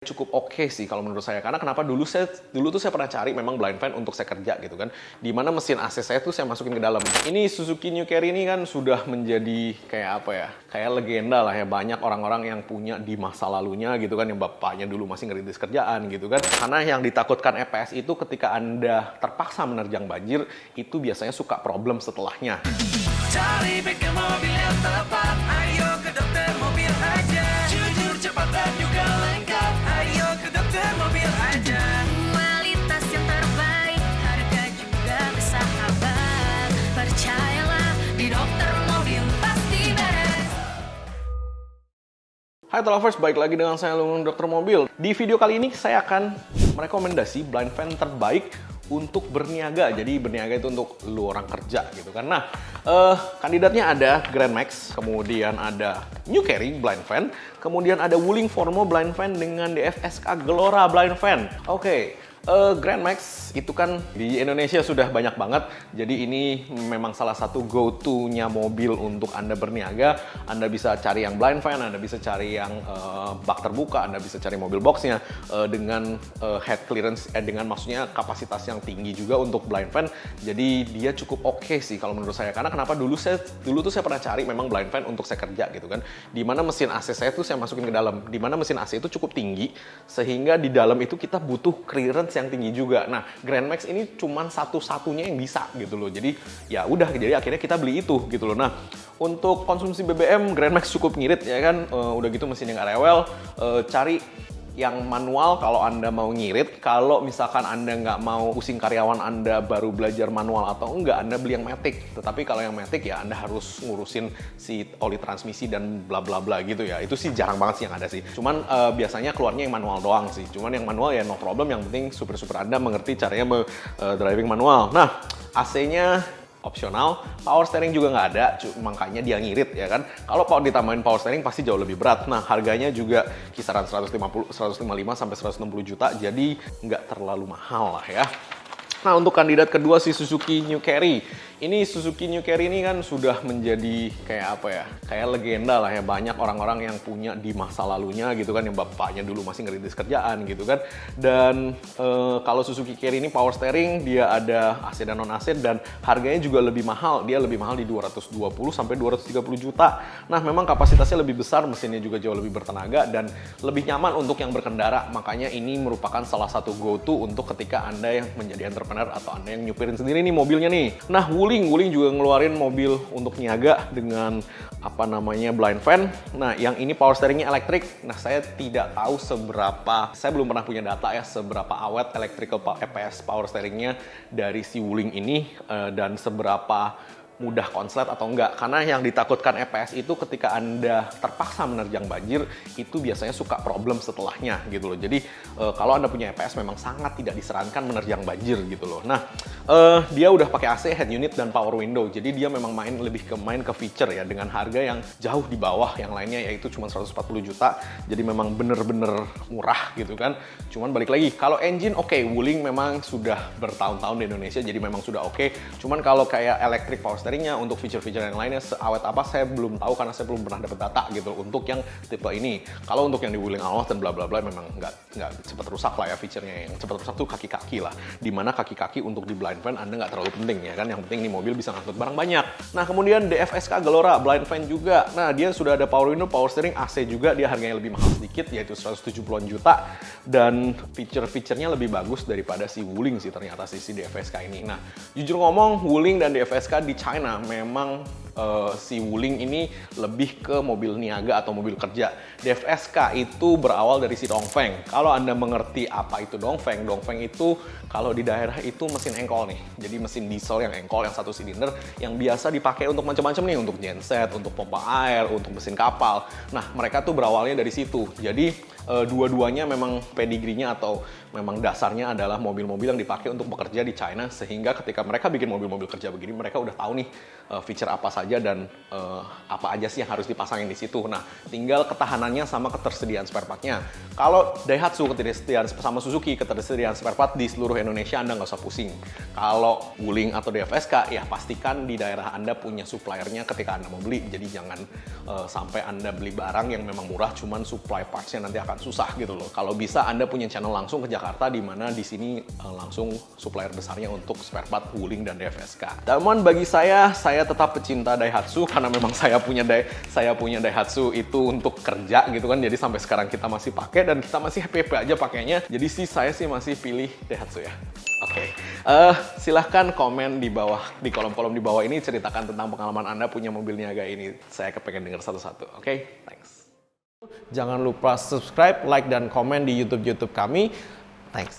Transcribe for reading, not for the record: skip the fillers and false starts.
Cukup oke sih kalau menurut saya, karena kenapa dulu tuh saya pernah cari memang blind fan untuk saya kerja gitu kan, di mana mesin AC saya tuh saya masukin ke dalam. Ini Suzuki New Carry ini kan sudah menjadi kayak apa ya, kayak legenda lah ya, banyak orang-orang yang punya di masa lalunya gitu kan, yang bapaknya dulu masih ngerintis kerjaan gitu kan. Karena yang ditakutkan EPS itu ketika Anda terpaksa menerjang banjir, itu biasanya suka problem setelahnya. Cari bengkel mobil yang tepat, ayo ke dokter mobil aja. Jujur, cepat dan juga lengkap, ayo ke dokter mobil aja. Kualitas yang terbaik, harga juga bersahabat. Percayalah, di dokter mobil pasti beres. Hai Lovers, balik lagi dengan saya Lungun Dokter Mobil. Di video kali ini saya akan merekomendasi blind fan terbaik untuk berniaga. Jadi berniaga itu untuk lu orang kerja gitu kan. Nah, kandidatnya ada Grand Max, kemudian ada New Carry blind fan, kemudian ada Wuling Formo blind fan dengan DFSK Gelora blind fan. Oke. Grand Max itu kan di Indonesia sudah banyak banget, jadi ini memang salah satu go-to-nya mobil untuk Anda berniaga. Anda bisa cari yang blind fan, Anda bisa cari yang bak terbuka, Anda bisa cari mobil boxnya dengan head clearance, dengan maksudnya kapasitas yang tinggi juga untuk blind fan. Jadi dia cukup oke sih kalau menurut saya, karena kenapa dulu tuh saya pernah cari memang blind fan untuk saya kerja gitu kan, dimana mesin AC saya tuh saya masukin ke dalam, dimana mesin AC itu cukup tinggi sehingga di dalam itu kita butuh clearance yang tinggi juga. Nah, Grand Max ini cuman satu-satunya yang bisa gitu loh. Jadi ya udah, jadi akhirnya kita beli itu gitu loh. Nah, untuk konsumsi BBM Grand Max cukup ngirit ya kan. Udah gitu mesinnya nggak rewel. Cari yang manual kalau Anda mau ngirit. Kalau misalkan Anda nggak mau pusing karyawan Anda baru belajar manual atau enggak, Anda beli yang Matic. Tetapi kalau yang Matic ya Anda harus ngurusin si oli transmisi dan bla bla bla gitu ya. Itu sih jarang banget sih yang ada sih. Cuman biasanya keluarnya yang manual doang sih. Cuman yang manual ya no problem, yang penting super Anda mengerti caranya driving manual. Nah, AC-nya opsional, power steering juga nggak ada, makanya dia ngirit ya kan. Kalau ditambahin power steering pasti jauh lebih berat. Nah, harganya juga kisaran 155 sampai 160 juta, jadi nggak terlalu mahal lah ya. Nah, untuk kandidat kedua si Suzuki New Carry. Ini Suzuki New Carry ini kan sudah menjadi kayak apa ya, kayak legenda lah ya, banyak orang-orang yang punya di masa lalunya gitu kan, yang bapaknya dulu masih ngerintis kerjaan gitu kan. Dan kalau Suzuki Carry ini power steering, dia ada AC dan non AC, dan harganya juga lebih mahal. Dia lebih mahal di 220 sampai 230 juta. Nah, memang kapasitasnya lebih besar, mesinnya juga jauh lebih bertenaga dan lebih nyaman untuk yang berkendara. Makanya ini merupakan salah satu go-to untuk ketika Anda yang menjadi entrepreneur atau Anda yang nyupirin sendiri nih mobilnya nih. Nah, Wuling juga ngeluarin mobil untuk niaga dengan apa namanya blind fan. Nah, yang ini power steeringnya elektrik. Nah, saya tidak tahu saya belum pernah punya data ya seberapa awet electrical EPS power steeringnya dari si Wuling ini, dan seberapa mudah konslet atau enggak. Karena yang ditakutkan EPS itu ketika Anda terpaksa menerjang banjir, itu biasanya suka problem setelahnya gitu loh. Jadi kalau Anda punya EPS memang sangat tidak disarankan menerjang banjir gitu loh. Nah, dia udah pakai AC, head unit, dan power window. Jadi dia memang main ke feature ya, dengan harga yang jauh di bawah yang lainnya, yaitu cuma 140 juta. Jadi memang bener-bener murah gitu kan. Cuman balik lagi, kalau engine oke, Wuling memang sudah bertahun-tahun di Indonesia, jadi memang sudah oke. Cuman kalau kayak electric power steeringnya, untuk feature-feature yang lainnya seawet apa saya belum tahu, karena saya belum pernah dapat data gitu untuk yang tipe ini. Kalau untuk yang di Wuling Alloy dan bla bla bla memang nggak cepat rusak lah ya feature-nya. Yang cepat rusak tuh kaki-kaki lah, dimana kaki-kaki untuk di blind fan Anda nggak terlalu penting ya kan. Yang penting ini mobil bisa ngangkut barang banyak. Nah, kemudian DFSK Gelora blind fan juga. Nah, dia sudah ada power window, power steering, AC juga. Dia harganya lebih mahal sedikit, yaitu 170-an juta, dan feature-featurenya lebih bagus daripada si Wuling sih ternyata si DFSK ini. Nah, jujur ngomong, Wuling dan DFSK di China memang si Wuling ini lebih ke mobil niaga atau mobil kerja. DFSK itu berawal dari si Dongfeng. Kalau Anda mengerti apa itu Dongfeng itu kalau di daerah itu mesin engkol nih. Jadi mesin diesel yang engkol, yang satu silinder, yang biasa dipakai untuk macam-macam nih, untuk genset, untuk pompa air, untuk mesin kapal. Nah, mereka tuh berawalnya dari situ. Jadi dua-duanya memang pedigrinya atau memang dasarnya adalah mobil-mobil yang dipakai untuk bekerja di China, sehingga ketika mereka bikin mobil-mobil kerja begini, mereka udah tahu nih feature apa saja dan apa aja sih yang harus dipasangin di situ. Nah, tinggal ketahanannya sama ketersediaan spare part-nya. Kalau Daihatsu ketersediaan sama Suzuki ketersediaan spare part di seluruh Indonesia, Anda nggak usah pusing. Kalau Wuling atau DFSK, ya pastikan di daerah Anda punya suppliernya ketika Anda mau beli. Jadi jangan sampai Anda beli barang yang memang murah, cuman supply parts-nya nanti akan akan susah gitu loh. Kalau bisa Anda punya channel langsung ke Jakarta, di mana di sini langsung supplier besarnya untuk spare part Wuling dan DFSK. Namun bagi saya tetap pecinta Daihatsu karena memang saya punya Daihatsu itu untuk kerja gitu kan. Jadi sampai sekarang kita masih pakai dan kita masih happy aja pakainya. Jadi saya masih pilih Daihatsu ya. Oke, silahkan komen di bawah, di kolom-kolom di bawah ini, ceritakan tentang pengalaman Anda punya mobil niaga ini. Saya kepengen denger satu-satu. Oke, thanks. Jangan lupa subscribe, like, dan komen di YouTube kami.